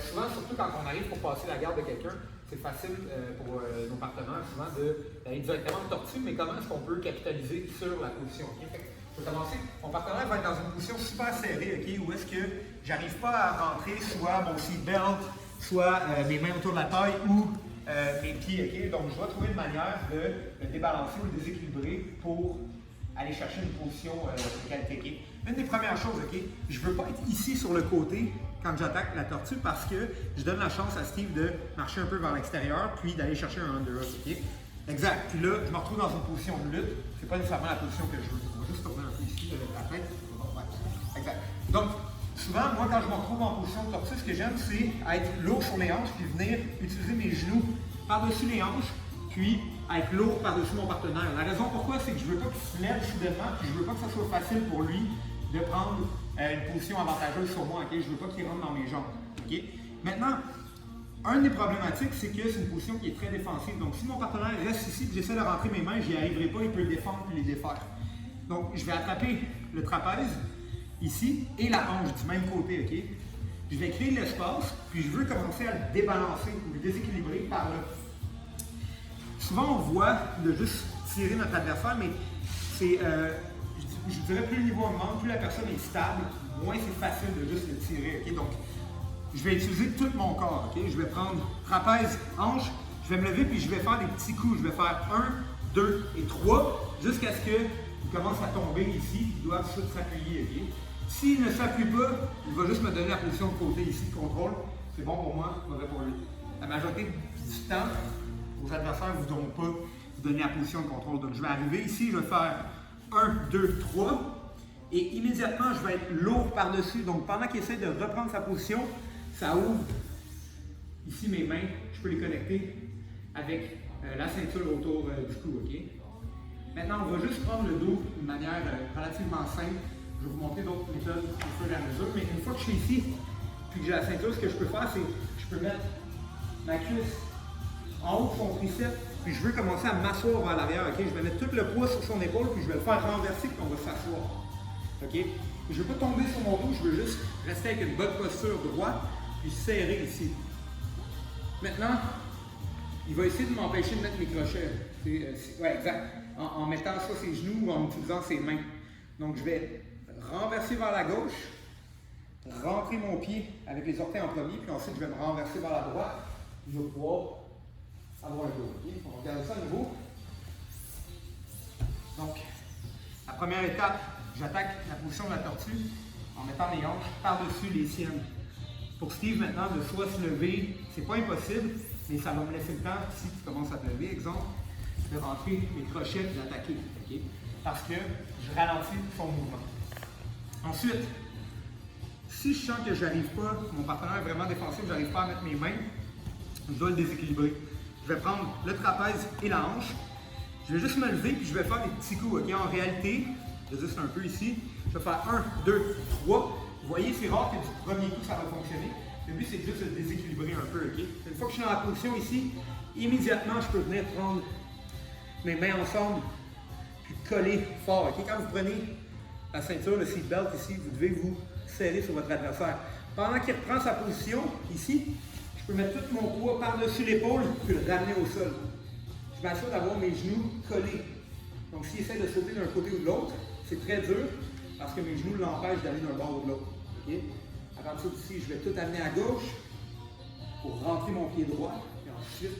Souvent, surtout quand on arrive pour passer la garde de quelqu'un, c'est facile pour nos partenaires souvent d'aller directement en tortue, mais comment est-ce qu'on peut capitaliser sur la position? Okay? Je vais commencer. Mon partenaire va être dans une position super serrée, okay? Où est-ce que j'arrive pas à rentrer soit mon seatbelt, soit mes mains autour de la taille ou mes pieds. Okay? Donc, je dois trouver une manière de me débalancer ou de déséquilibrer pour aller chercher une position de qualité. Okay? Une des premières choses, okay? Je ne veux pas être ici sur le côté quand j'attaque la tortue parce que je donne la chance à Steve de marcher un peu vers l'extérieur puis d'aller chercher un underhook. Okay? Exact. Puis là, je me retrouve dans une position de lutte. C'est pas nécessairement la position que je veux. On va juste tourner un peu ici la tête. Ouais. Exact. Donc, souvent, moi, quand je me retrouve en position de tortue, ce que j'aime, c'est être lourd sur les hanches puis venir utiliser mes genoux par-dessus les hanches puis être lourd par-dessus mon partenaire. La raison pourquoi, c'est que je ne veux pas qu'il se lève soudainement puis je ne veux pas que ça soit facile pour lui de prendre une position avantageuse sur moi. Okay? Je ne veux pas qu'il rentre dans mes jambes. Okay? Maintenant, une des problématiques, c'est que c'est une position qui est très défensive. Donc, si mon partenaire reste ici et j'essaie de rentrer mes mains, je n'y arriverai pas, il peut le défendre et les défaire. Donc, je vais attraper le trapèze ici et la hanche du même côté. Okay? Je vais créer l'espace, puis je veux commencer à le débalancer ou le déséquilibrer par là. Souvent, on voit de juste tirer notre adversaire, mais c'est, je dirais, plus le niveau augmente, plus la personne est stable, moins c'est facile de juste le tirer. Okay? Donc, je vais utiliser tout mon corps. Okay? Je vais prendre trapèze, hanche, je vais me lever puis je vais faire des petits coups. Je vais faire 1, 2 et 3 jusqu'à ce qu'il commence à tomber ici. Il doit s'appuyer. Okay? S'il ne s'appuie pas, il va juste me donner la position de côté ici de contrôle. C'est bon pour moi, mauvais pour lui. La majorité du temps, vos adversaires ne voudront pas vous donner la position de contrôle. Donc je vais arriver ici, je vais faire 1, 2, 3 et immédiatement je vais être lourd par-dessus. Donc pendant qu'il essaie de reprendre sa position, ça ouvre ici mes mains, je peux les connecter avec la ceinture autour du cou. Okay? Maintenant, on va juste prendre le dos d'une manière relativement simple. Je vais vous montrer d'autres méthodes au fur et à mesure. Mais une fois que je suis ici, puis que j'ai la ceinture, ce que je peux faire, c'est que je peux mettre ma cuisse en haut de son triceps, puis je veux commencer à m'asseoir vers l'arrière. Okay? Je vais mettre tout le poids sur son épaule, puis je vais le faire renverser, puis on va s'asseoir. Okay? Je ne veux pas tomber sur mon dos, je veux juste rester avec une bonne posture droite, puis serrer ici. Maintenant, il va essayer de m'empêcher de mettre mes crochets. Ouais, exact. En mettant soit ses genoux ou en utilisant ses mains. Donc, je vais renverser vers la gauche, rentrer mon pied avec les orteils en premier, puis ensuite, je vais me renverser vers la droite. Je vais pouvoir avoir un dos. Okay? On va regarder ça à nouveau. Donc, la première étape, j'attaque la position de la tortue en mettant mes hanches par-dessus les siennes. Pour Steve, maintenant, de soit se lever, c'est pas impossible, mais ça va me laisser le temps, si tu commences à te lever, exemple, de rentrer mes crochets et d'attaquer. Okay? Parce que je ralentis son mouvement. Ensuite, si je sens que je n'arrive pas, mon partenaire est vraiment défensif, je n'arrive pas à mettre mes mains, je dois le déséquilibrer. Je vais prendre le trapèze et la hanche. Je vais juste me lever puis je vais faire des petits coups. Okay? En réalité, je vais juste un peu ici. Je vais faire 1, 2, 3. Vous voyez, c'est rare que du premier coup ça va fonctionner. Le but, c'est juste de déséquilibrer un peu. Okay? Une fois que je suis dans la position ici, immédiatement, je peux venir prendre mes mains ensemble puis coller fort. Okay? Quand vous prenez la ceinture, le seatbelt ici, vous devez vous serrer sur votre adversaire. Pendant qu'il reprend sa position ici, je peux mettre tout mon poids par-dessus l'épaule puis le ramener au sol. Je m'assure d'avoir mes genoux collés. Donc, s'il essaie de sauter d'un côté ou de l'autre, c'est très dur parce que mes genoux l'empêchent d'aller d'un bord ou de l'autre. Okay? À partir d'ici, je vais tout amener à gauche pour rentrer mon pied droit et ensuite,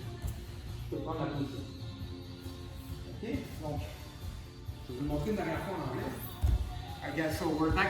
je peux prendre la position. OK? Donc, je vais vous montrer une dernière fois en anglais. I guess so. We're back